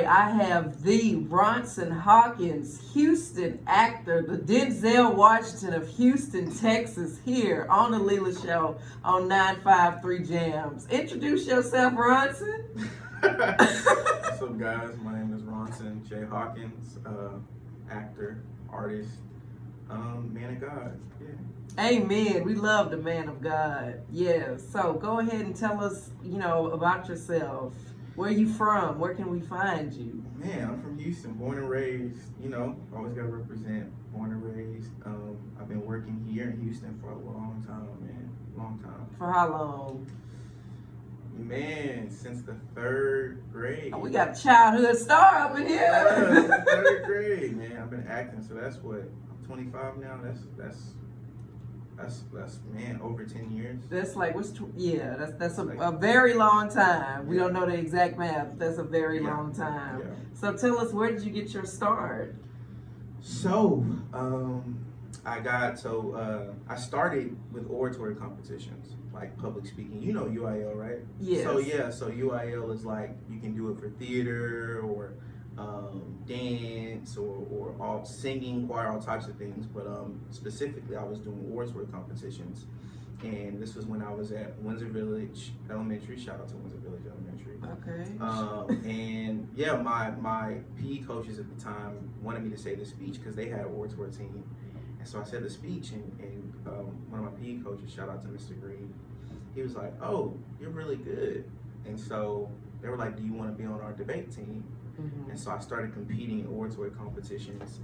I have the Ronson Hawkins, Houston actor, the Denzel Washington of Houston, Texas, here on the Leela Show on 953 Jams. Introduce yourself, Ronson. What's up, guys? My name is Ronson J. Hawkins, actor, artist, man of God. Yeah. Amen. We love the man of God. Yeah. So go ahead and tell us, about yourself. Where you from? Where can we find you? Man, I'm from Houston, born and raised. Always got to represent. Born and raised. I've been working here in Houston for a long time, man. Long time. For how long? Man, since the third grade. Oh, we got a childhood star up in here. Yeah, third grade, man. I've been acting, so that's what, I'm 25 now. That's man, over 10 years. That's like that's a very long time. We don't know the exact math. That's a very long time. Yeah. So tell us, where did you get your start? So, I started with oratory competitions, like public speaking. You know UIL, right? Yes. So UIL is like, you can do it for theater or dance or all singing, choir, all types of things. But specifically, I was doing oratory competitions, and this was when I was at Windsor Village Elementary. Shout out to Windsor Village Elementary. Okay. And yeah, my PE coaches at the time wanted me to say the speech because they had an oratory team, and so I said the speech, and one of my PE coaches, shout out to Mr. Green, he was like, "Oh, you're really good," and so they were like, "Do you want to be on our debate team?" Mm-hmm. And so I started competing in oratory competitions.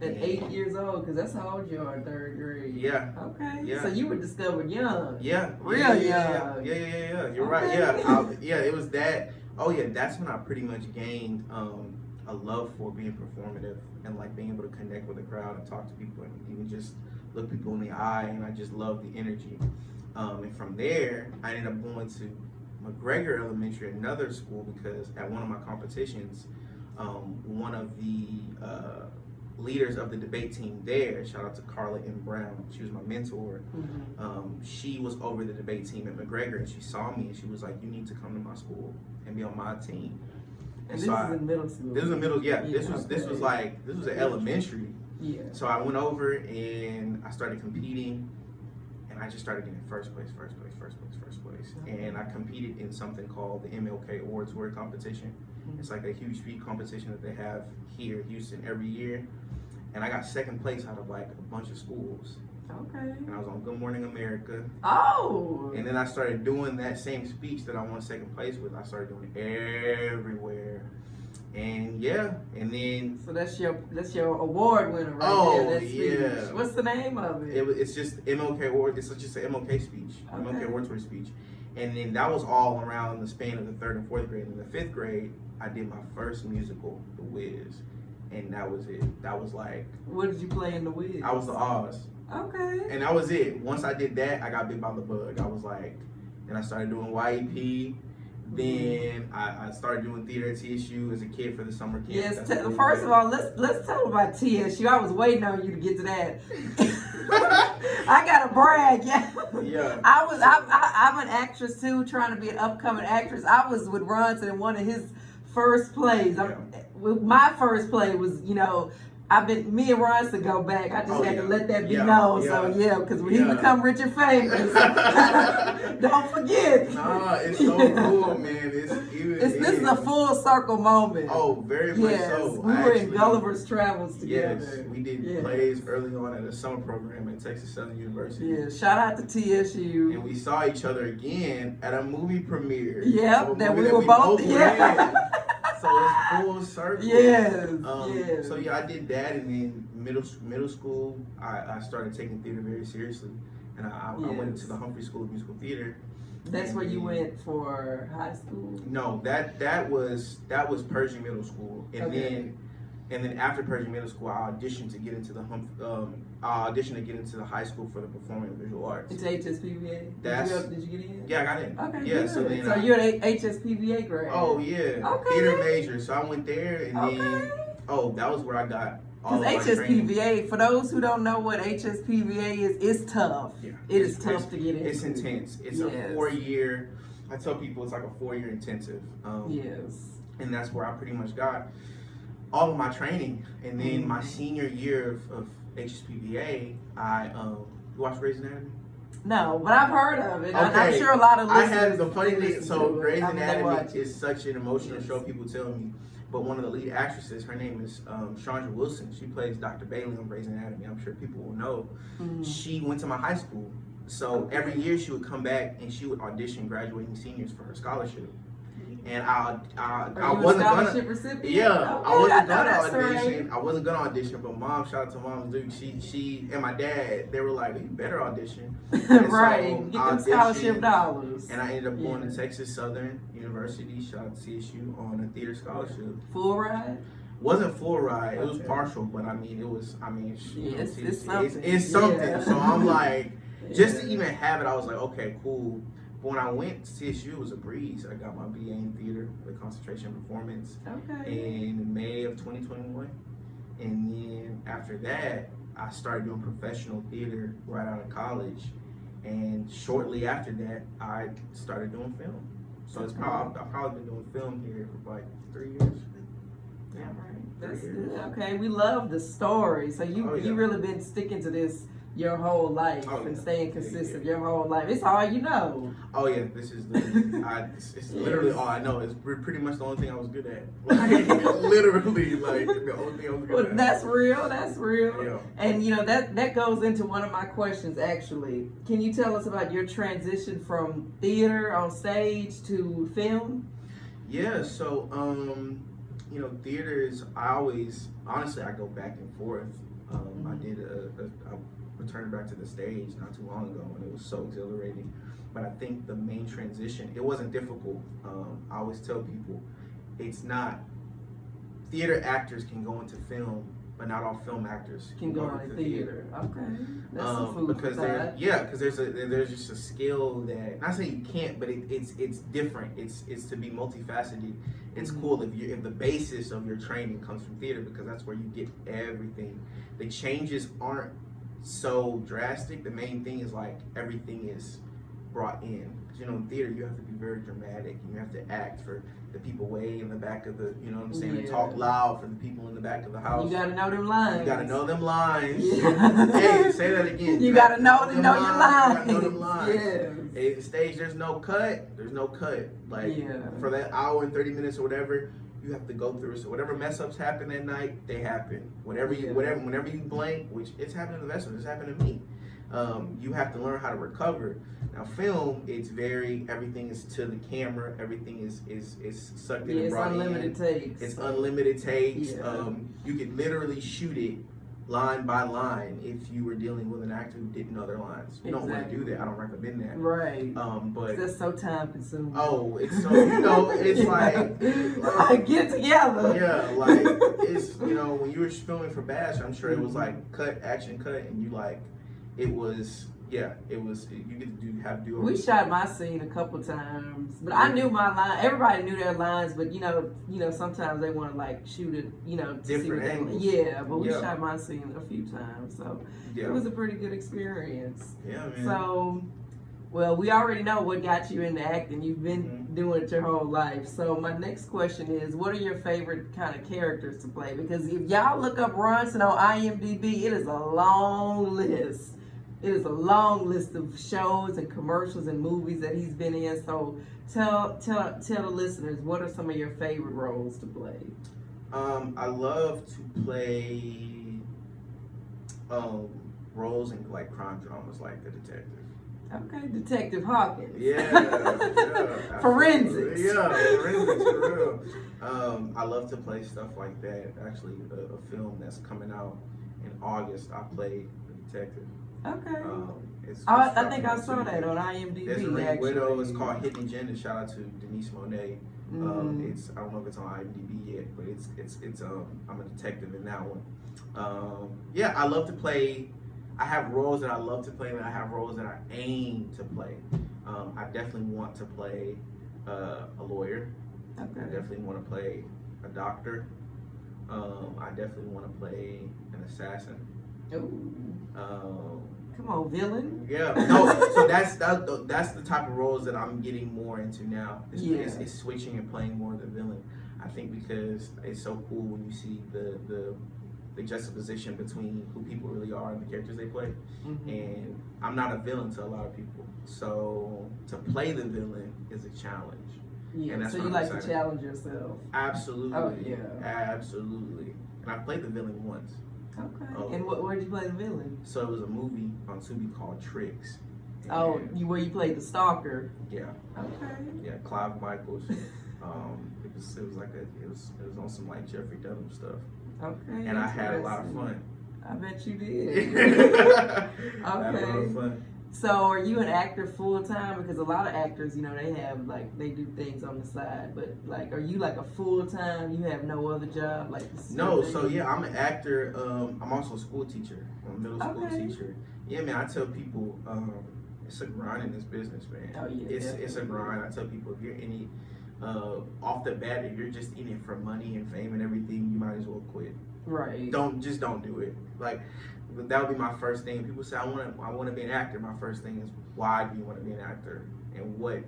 At 8 years old, because that's how old you are in third grade. Yeah. Okay. Yeah. So you were discovered young. Yeah. Real young. Yeah. You're right. Yeah. It was that. Oh yeah, that's when I pretty much gained a love for being performative and like being able to connect with the crowd and talk to people and even just look people in the eye, and I just love the energy. And from there, I ended up going to McGregor Elementary, another school, because at one of my competitions, one of the leaders of the debate team there, shout out to Carla M. Brown, she was my mentor. Mm-hmm. She was over the debate team at McGregor, and she saw me and she was like, "You need to come to my school and be on my team." And this is in middle school. This was in middle, yeah. This was an elementary. Yeah. So I went over and I started competing, and I just started getting first place. And I competed in something called the MLK Oratory Competition. Mm-hmm. It's like a huge speech competition that they have here in Houston every year. And I got second place out of like a bunch of schools. Okay. And I was on Good Morning America. Oh. And then I started doing that same speech that I won second place with. I started doing it everywhere. And yeah, and then so that's your award winner right there. That speech. What's the name of it? It's just MLK, or it's just an MLK speech, MLK oratory speech. And then that was all around the span of the third and fourth grade. In the fifth grade, I did my first musical, The Wiz, and that was it. That was like, what did you play in The Wiz? I was the Oz. Okay. And that was it. Once I did that, I got bit by the bug. I was like, then I started doing YEP. Then I started doing theater at TSU as a kid for the summer camp. Yes. First of all, let's tell about TSU. I was waiting on you to get to that. I gotta brag. Yeah. I'm an actress too, trying to be an upcoming actress. I was with Ronson in one of his first plays. My first play was, me and Ronson go back. I just had to let that be known. So because when he become rich and famous, don't forget. Nah, it's so cool, man. This is a full circle moment. Oh, very much so. We were in Gulliver's Travels together. Yes, we did plays early on at a summer program at Texas Southern University. Yeah, shout out to TSU. And we saw each other again at a movie premiere. Yep, that we were both. Yeah. So it's full circle. Yes. So yeah, I did that, and then middle school, I started taking theater very seriously, and I went to the Humphrey School of Musical Theater. That's where you went for high school? No, that was Pershing Middle School, and then after Pershing Middle School, I auditioned to get into the high school for the performing and visual arts. It's HSPVA. Did you get in? Yeah, I got in. Okay. Yeah. Good. So you're an HSPVA grad. Oh yeah. Okay. Theater major. So I went there, and then that was where I got all Because of my training. HSPVA, for those who don't know what HSPVA is, it's tough. Yeah. It is tough to get into. It's intense. It's a 4-year. I tell people it's like a 4-year intensive. Yes. and that's where I pretty much got all of my training. And then my senior year of HSPBA, you watch Grey's Anatomy? No, but I've heard of it. Okay. I'm sure a lot of I listeners. had the funny thing. So Grey's I mean, they watch Anatomy it. is such an emotional show. People tell me, but one of the lead actresses, her name is Chandra Wilson. She plays Dr. Bailey on Grey's Anatomy. I'm sure people will know. She went to my high school, so every year she would come back and she would audition graduating seniors for her scholarship. And I wasn't gonna. Recipient? Yeah, Okay, I wasn't know gonna that's audition. right. I wasn't gonna audition, but mom, shout out to mom, dude. She and my dad, they were like, "You better audition." And Right, so get I them scholarship auditioned, dollars. and I ended up going to Texas Southern University, shout out to CSU, on a theater scholarship. Full ride? Wasn't full ride, it was Okay. partial, but I mean, it was. I mean, It's something. It's something. Yeah. So I'm like, just to even have it, I was like, okay, cool. But when I went to CSU, it was a breeze. I got my BA in theater with concentration performance in May of 2021. And then after that, I started doing professional theater right out of college. And shortly after that, I started doing film. So it's probably, I've probably been doing film here for like 3 years. Yeah, right. That's good. Okay, we love the story. So you really been sticking to this your whole life and staying consistent your whole life. It's all you know. Oh yeah, this is literally, it's literally all I know. It's pretty much the only thing I was good at. Like, literally, like the only thing I was good at. That's real. That's real. Yeah. And you know that goes into one of my questions. Actually, can you tell us about your transition from theater on stage to film? Yeah. So you know, theater is, I always, honestly, I go back and forth. I did I returned back to the stage not too long ago, and it was so exhilarating. But I think the main transition, it wasn't difficult. I always tell people, it's not, theater actors can go into film, but not all film actors Can go into theater. Okay, that's some food because there's just a skill that, not saying you can't, but it's different. It's to be multifaceted. It's cool if the basis of your training comes from theater, because that's where you get everything. The changes aren't so drastic. The main thing is like everything is brought in. Because, you know, in theater you have to be very dramatic, and you have to act for the people way in the back of the, you know what I'm saying, and talk loud for the people in the back of the house. You gotta know them lines. You gotta know them lines. Yeah. Hey, say that again. You gotta know your lines. You gotta know them lines. Yes. Hey, stage, there's no cut. There's no cut. Like for that hour and 30 minutes or whatever, you have to go through. So whatever mess ups happen that night, they happen. Whenever you blank, which it's happened to the vessel, it's happened to me. You have to learn how to recover. Now film, it's everything is to the camera, everything is sucked in and brought in. It's unlimited takes. It's unlimited takes. Yeah. You could literally shoot it line by line if you were dealing with an actor who didn't know their lines. You don't want to do that. I don't recommend that. Right. But that's so time consuming. Oh, it's so, you know, it's like get together. Yeah, like it's, you know, when you were filming for Bash, I'm sure it was like cut, action, cut, and you like, it was, you get to have to do. We shot my scene a couple times, but I knew my line. Everybody knew their lines, but you know, sometimes they want to like shoot it, you know, to different see angles. But we shot my scene a few times, so it was a pretty good experience. Yeah, man. So, well, we already know what got you into acting. You've been doing it your whole life. So my next question is, what are your favorite kind of characters to play? Because if y'all look up Ronson on IMDb, it is a long list. It is a long list of shows and commercials and movies that he's been in. So tell the listeners, what are some of your favorite roles to play? I love to play roles in like crime dramas, like The Detective. Okay, Detective Hawkins. Yeah. Forensics. Yeah, forensics for real. I love to play stuff like that. Actually, a film that's coming out in August, I played The Detective. Okay. I think I saw that on IMDb. There's a Ring Widow. It's called Hidden Agenda. Shout out to Denise Monet. It's, I don't know if it's on IMDb yet, but it's I'm a detective in that one. I love to play. I have roles that I love to play, and I have roles that I aim to play. I definitely want to play a lawyer. Okay. I definitely want to play a doctor. I definitely want to play an assassin. Come on, villain. Yeah, no. So that's the type of roles that I'm getting more into now. Is switching and playing more of the villain. I think because it's so cool when you see the juxtaposition between who people really are and the characters they play. Mm-hmm. And I'm not a villain to a lot of people, so to play the villain is a challenge. Yeah, and that's so what you I'm like excited. to challenge yourself. Absolutely. Oh, yeah. Absolutely. And I played the villain once. Okay. And where'd you play the villain? So it was a movie on Tubi called Tricks. Oh, And where you played the stalker. yeah. Okay. Yeah, Clive Michaels. It was like it was on some like Jeffrey Dunham stuff. Okay. And I had a lot of fun. I bet you did. I had a lot of fun. So are you an actor full time? Because a lot of actors, they have they do things on the side, but are you like a full time? You have no other job No, so yeah, I'm an actor. I'm also a school teacher. I'm a middle school teacher. Yeah, man, I tell people it's a grind in this business, man. Oh yeah, it's a grind. I tell people if you're in it off the bat, if you're just in it for money and fame and everything, you might as well quit. Right. Don't do it. That would be my first thing. People say I want to be an actor. My first thing is, why do you want to be an actor, and what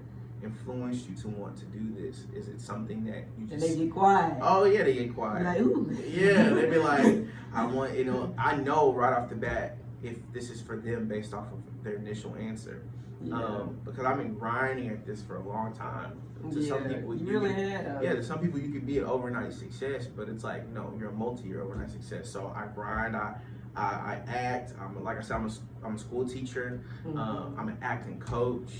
influenced you to want to do this? Is it something that you just? And they get quiet. Oh yeah, they get quiet. Like, ooh. Yeah, they be like, I want, I know right off the bat if this is for them based off of their initial answer. Yeah. Because I've been grinding at this for a long time. To some people, you really have. Yeah, to some people you could be an overnight success, but it's like, no, you're a multi-year overnight success. So I grind, I act. Like I said, I'm a school teacher. Mm-hmm. I'm an acting coach.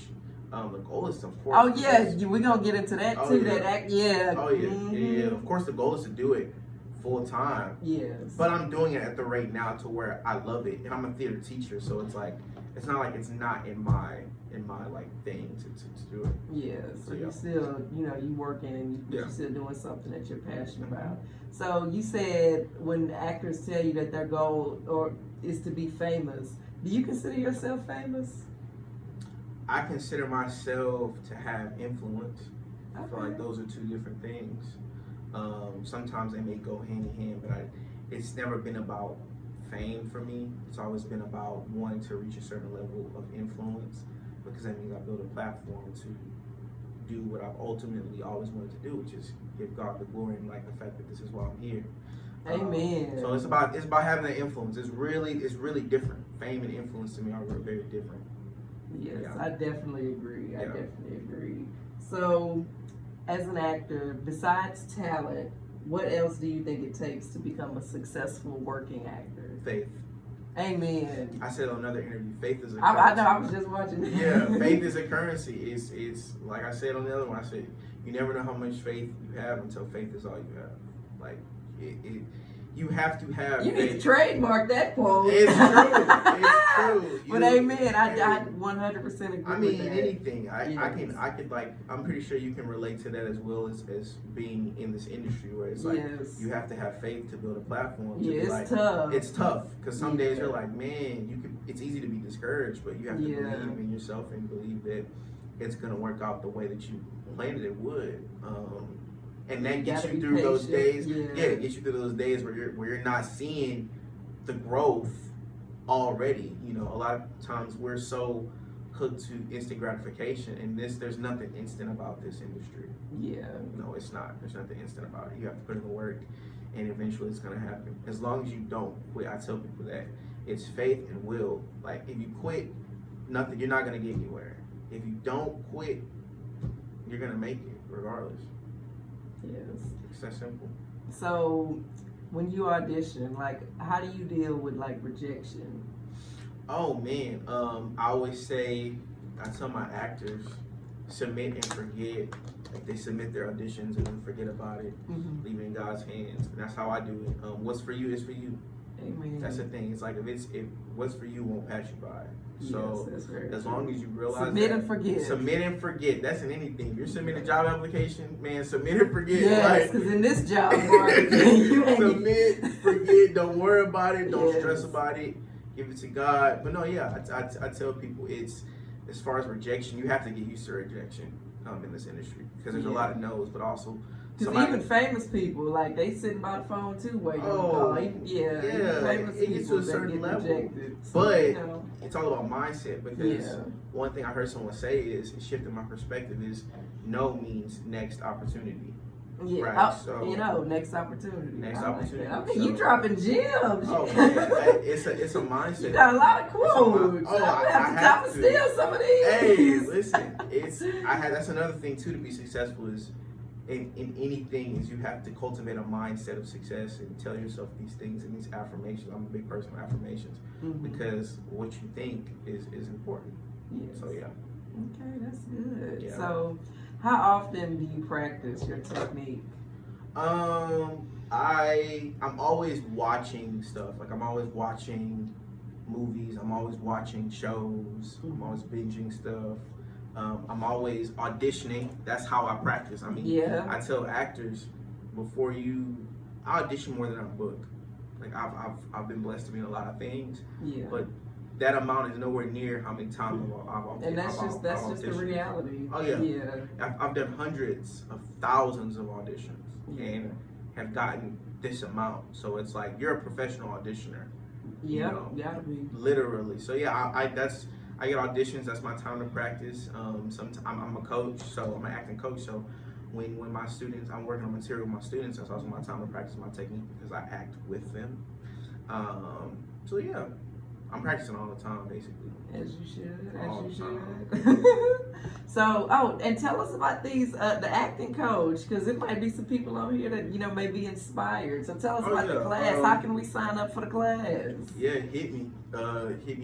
The goal is to, of course. Oh yeah, we're gonna get into that too. Yeah. That act, yeah. Oh yeah, mm-hmm. yeah. Of course, the goal is to do it full time. Yes. But I'm doing it at the rate now to where I love it, and I'm a theater teacher, so it's not like it's not in my thing to do it. Yeah. So you still, you working and you're still doing something that you're passionate about. So you said when actors tell you that their goal is to be famous, do you consider yourself famous? I consider myself to have influence. Okay. I feel like those are two different things. Sometimes they may go hand in hand, but it's never been about fame for me. It's always been about wanting to reach a certain level of influence, because that means I build a platform to do what I've ultimately always wanted to do, which is give God the glory and the fact that this is why I'm here. Amen. So it's about having that influence. It's really different. Fame and influence to me are very different. Yes, Yeah. I definitely agree. Yeah. I definitely agree. So, as an actor, besides talent, what else do you think it takes to become a successful working actor? Faith. Amen. I said on another interview, faith is a currency. I know. I was just watching. Yeah, faith is a currency. It's like I said on the other one. I said you never know how much faith you have until faith is all you have. You have to have. You faith. need to trademark that quote. It's true. It's true. But amen. I 100% agree. I mean, with that. anything. Yes. I could I'm pretty sure you can relate to that as well as being in this industry where it's you have to have faith to build a platform. Yeah, it's tough. It's tough because some days you're like, man, it's easy to be discouraged, but you have to believe in yourself and believe that it's gonna work out the way that you planned it would. And that gets you through those days. Yeah, it gets you through those days where you're not seeing the growth already. A lot of times we're so hooked to instant gratification, and there's nothing instant about this industry. Yeah. No, it's not. There's nothing instant about it. You have to put in the work, and eventually it's gonna happen. As long as you don't quit, I tell people that it's faith and will. If you quit, you're not gonna get anywhere. If you don't quit, you're gonna make it regardless. Yes. It's that simple. So, when you audition, how do you deal with rejection? Oh man, I always say, I tell my actors, submit and forget. They submit their auditions and then forget about it, leave it in God's hands. And that's how I do it. What's for you is for you. Amen. That's the thing. It's if what's for you won't pass you by. So yes, that's very as true. long as you realize submit and forget. Submit and forget. That's in anything. You're submitting a job application, man. Submit and forget. Yes, because in this job market, you ain't submit, forget. Don't worry about it. Don't Yes. stress about it. Give it to God. But no, yeah, I tell people it's as far as rejection, you have to get used to rejection in this industry because there's a lot of no's, but also. Because even famous people, they sitting by the phone too, waiting on call. Even famous it gets to a people certain get level. rejected. But it's all about mindset because Yeah. one thing I heard someone say is shifting my perspective is no means next opportunity. Yeah. Right. Oh, So next opportunity. next I like opportunity. that. Okay, So- you dropping gems. Oh man, it's a mindset. You got a lot of quotes. Oh, I'm gonna have to have copy steal some of these. Hey, listen, that's another thing too to be successful is in anything is you have to cultivate a mindset of success and tell yourself these things and these affirmations. I'm a big person of affirmations because what you think is important. Yes. So yeah. Okay, that's good. Yeah. So, how often do you practice your technique? I'm always watching stuff. Like I'm always watching movies. I'm always watching shows. I'm always binging stuff. I'm always auditioning. That's how I practice. I mean, Yeah. I tell actors I audition more than I book. Like I've been blessed to be in a lot of things, Yeah. but that amount is nowhere near how many times I've auditioned. And that's just the reality. Oh yeah. Yeah. I've done hundreds of thousands of auditions Yeah. and have gotten this amount. So it's like you're a professional auditioner. Yeah. You know, Gotta be. literally. So yeah, I get auditions. That's my time to practice. I'm a coach, so I'm an acting coach. So when my students, I'm working on material with my students. That's also my time to practice my technique because I act with them. So yeah, I'm practicing all the time, basically. As you should. All As you the should. So, and tell us about these, the acting coach, because it might be some people on here that may be inspired. So tell us about the class. How can we sign up for the class? Yeah, hit me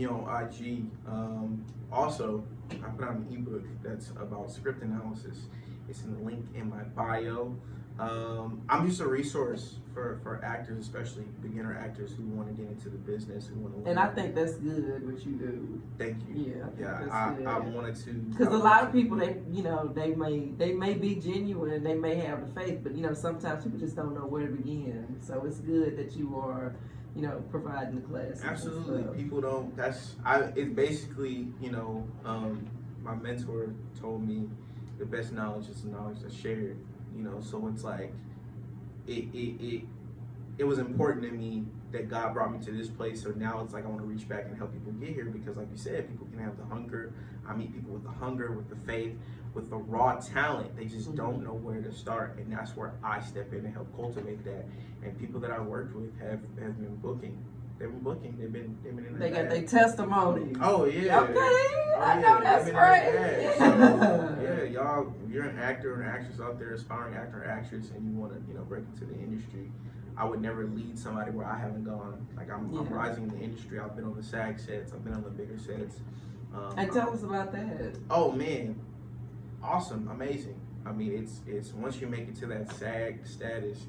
on IG. Also, I put out an ebook that's about script analysis. It's in the link in my bio. I'm just a resource for actors, especially beginner actors who want to get into the business, who want to learn. And I think that's good what you do. Thank you. Yeah, I wanted to, because a lot of people they may be genuine, they may have the faith, but sometimes people just don't know where to begin. So it's good that you are providing the class. Absolutely, people don't. It's basically my mentor told me the best knowledge is the knowledge that's shared. So it's like it was important to me that God brought me to this place. So now it's like I want to reach back and help people get here because, like you said, people can have the hunger. I meet people with the hunger, with the faith, with the raw talent. They just don't know where to start, and that's where I step in and help cultivate that. And people that I worked with have been booking. They've been booking. They've been in. They got their testimony. Oh yeah. Okay, I know that's right. So, yeah, y'all. If you're an actor or an actress out there, aspiring actor or actress, and you want to break into the industry, I would never lead somebody where I haven't gone. Like I'm rising in the industry. I've been on the SAG sets. I've been on the bigger sets. And tell us about that. Oh man, awesome, amazing. I mean, it's once you make it to that SAG status.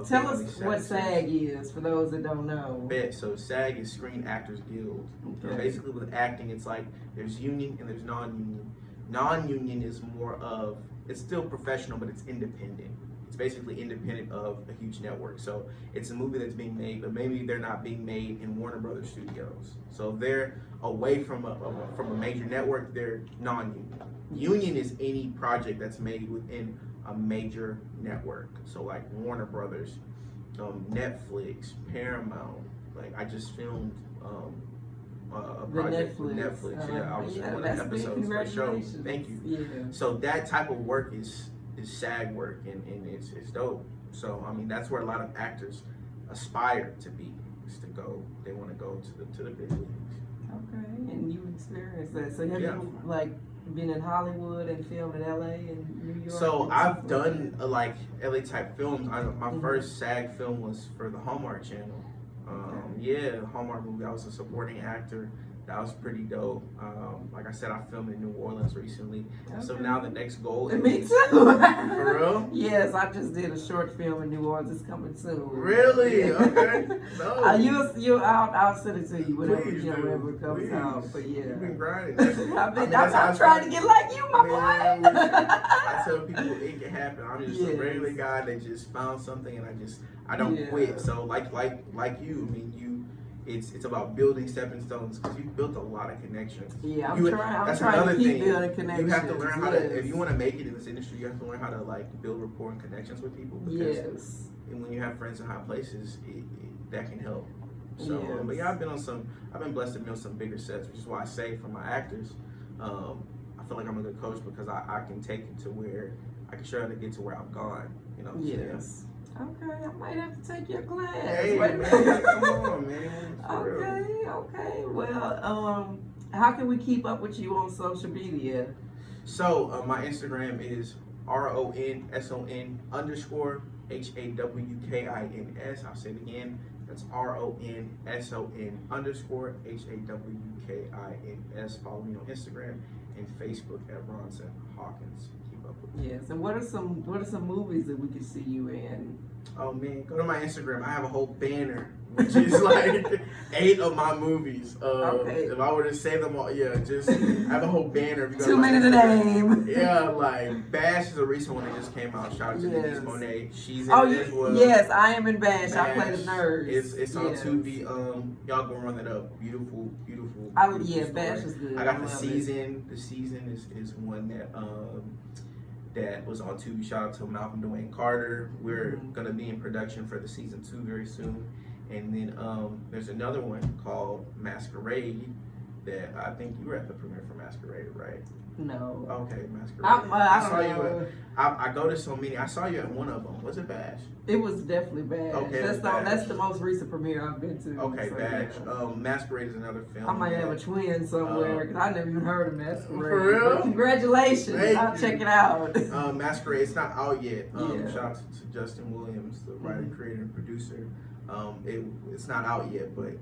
Tell us what SAG is for those that don't know. So SAG is Screen Actors Guild. Okay. Basically, with acting, it's like there's union and there's non-union. Non-union is more of it's still professional, but it's independent. It's basically independent of a huge network. So it's a movie that's being made, but maybe they're not being made in Warner Brothers Studios. So they're away from a major network. They're non-union. Union is any project that's made within a major network. So like Warner Brothers, Netflix, Paramount. Like I just filmed a project with Netflix. I was one of the episodes for the show. Thank you. Yeah. So that type of work is SAG work, and it's dope. So I mean that's where a lot of actors aspire to be, is to go. They want to go to the big leagues. Okay, and you experienced that. So have you been in Hollywood and filmed in LA and New York? So I've done like LA type films. My first SAG film was for the Hallmark Channel. Hallmark movie. I was a supporting actor. That was pretty dope. Like I said, I filmed in New Orleans recently. Okay. So now the next goal is... Me too. For real? Yes, I just did a short film in New Orleans. It's coming soon. Really? Okay. No. I'll send it to you whenever whenever it comes out. But yeah. You've been grinding. I'm trying to get like you, my boy. I tell people it can happen. I'm just a regular guy that just found something, and I don't quit. So like you, I mean it's about building stepping stones because you've built a lot of connections. Yeah, I'm trying to keep building connections. You have to learn how to, if you want to make it in this industry, you have to learn how to like build rapport and connections with people. Because and when you have friends in high places, that can help. So, but yeah, I've been blessed to be on some bigger sets, which is why I say for my actors, I feel like I'm a good coach because I can take it to where I can show you how to get to where I've gone. You know. Yes. Okay, I might have to take your class. Hey Wait a man, minute. come on, man. For real. Okay. Well, how can we keep up with you on social media? So my Instagram is RONSON_HAWKINS. I'll say it again. That's RONSON_HAWKINS. Follow me on Instagram and Facebook at Ronson Hawkins. Keep up with me. Yes. And what are some movies that we can see you in? Oh man, go to my Instagram. I have a whole banner, which is like 8 of my movies. Okay. If I were to say them all, I have a whole banner. If you go Too to my many to Instagram. name. Yeah, like Bash is a recent one that just came out. Shout out to Yes. Denise Monet. She's in Oh, it as well. yes, I am in Bash. I play the Bash, nerd. It's on Yes. Tubi. Y'all go run that up. Beautiful. Yeah, story. Bash is good. I got I the love season. The season is one that was on Tubi. Shout out to Malcolm Dwayne Carter. We're gonna be in production for the season 2 very soon. And then there's another one called Masquerade that I think you were at the premiere for Masquerade, right? No. Okay, Masquerade. I saw don't you know. I go to so many. I saw you at one of them. Was it Bash? It was definitely Bash. Okay, That's the most recent premiere I've been to. Okay, so, Bash. yeah. Masquerade is another film. I might have a twin somewhere because I never even heard of Masquerade. For real? But congratulations! Thank I'll you. check it out. Masquerade. It's not out yet. Yeah. Shout out to Justin Williams, the writer, creator, and producer. It's not out yet, but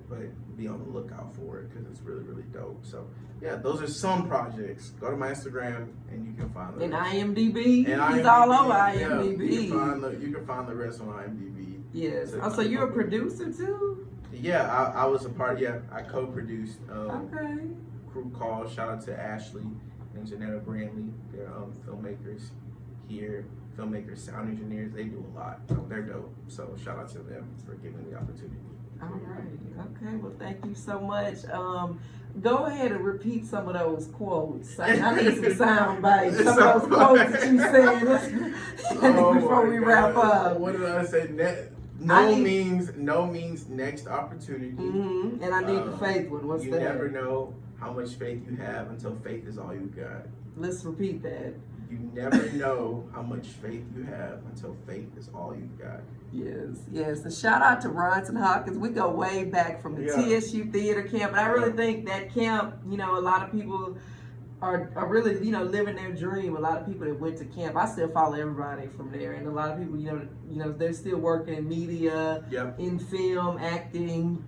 be on the lookout for it because it's really dope. So yeah, those are some projects. Go to my Instagram and you can find them. And IMDb. And He's IMDb, all over yeah, IMDb. you can find the rest on IMDb. Yes. So- Oh, so you're a producer too? Yeah, I was a part. Yeah, I co-produced. Okay. Crew Call. Shout out to Ashley and Janetta Brandley. They're filmmakers here. Filmmakers, sound engineers. They do a lot. They're dope. So shout out to them for giving me the opportunity. All right. Okay. Well, thank you so much. Go ahead and repeat some of those quotes. I need some sound bites. Some of those quotes that you said before we wrap up. What did I say? No means next opportunity. Mm-hmm. And I need the faith one. What's you that? never know how much faith you have until faith is all you got. Let's repeat that. You never know how much faith you have until faith is all you got. Yes. And shout out to Ronson Hawkins. We go way back from the TSU theater camp. And I really think that camp, a lot of people are really, living their dream. A lot of people that went to camp, I still follow everybody from there. And a lot of people, they're still working in media, in film, acting,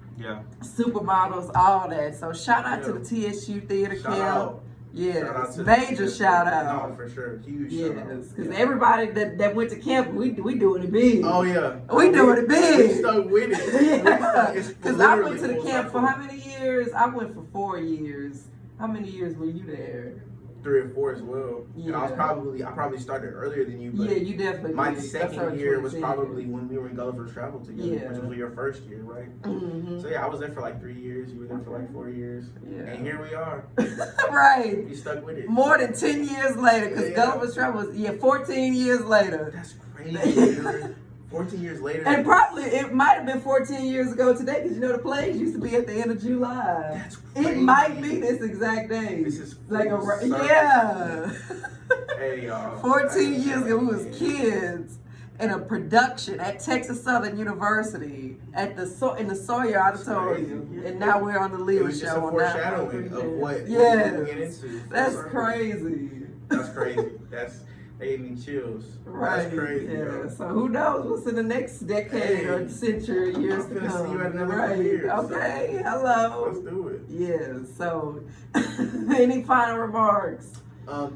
supermodels, all that. So shout out to the TSU theater camp. Yes, major shout out. No, for sure, huge shout out. Yes, because everybody that went to camp, we doing it big. Oh yeah, we doing it big. We stuck with it. Yeah, because I went to the camp for how many years? I went for 4 years. How many years were you there? 3 or 4 as well. Yeah. And I probably started earlier than you, but yeah, you definitely my did. second year was probably when we were in Gulliver's Travel together, which was your first year, right? Mm-hmm. So yeah, I was there for like 3 years. You were there for like 4 years, and here we are. Right. You stuck with it. More than 10 years later, because Gulliver's Travel was 14 years later. That's crazy. 14 years later. And probably it might have been 14 years ago today, because the plays used to be at the end of July. That's crazy. It might be this exact day. This is like Hey y'all. 14 years ago, we was kids in a production at Texas Southern University at the Sawyer Auditorium, and now we're on the Leo It was just a show. foreshadowing of what we yes, get into. that's crazy. That's crazy. They gave me chills. Right. That's crazy. Yeah. Yo. So who knows what's in the next decade or century, years to come. See you at another Right. years, Okay. so Hello. Let's do it. Yeah. So, any final remarks?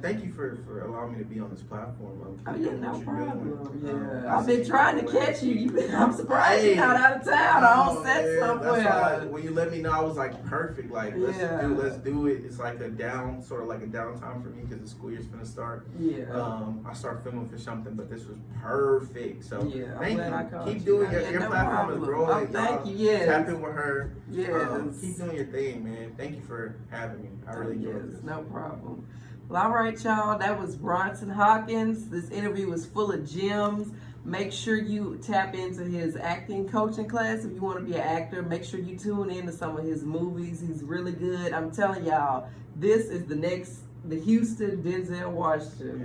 Thank you for allowing me to be on this platform. Oh yeah, no problem. Yeah, I I've been trying to catch you. I'm surprised you're not out of town. I don't set somewhere. That's why when you let me know, I was like, perfect. Like, let's do it. It's like a downtime for me because the school year's gonna start. Yeah. I start filming for something, but this was perfect. So thank you. Keep doing your no platform problem. is growing. Oh, thank you. Yes. Tap in with her. Yes. Keep doing your thing, man. Thank you for having me. I really enjoyed this. No problem. Well, all right, y'all. That was Ronson Hawkins. This interview was full of gems. Make sure you tap into his acting coaching class if you want to be an actor. Make sure you tune in to some of his movies. He's really good. I'm telling y'all, this is the Houston Denzel Washington.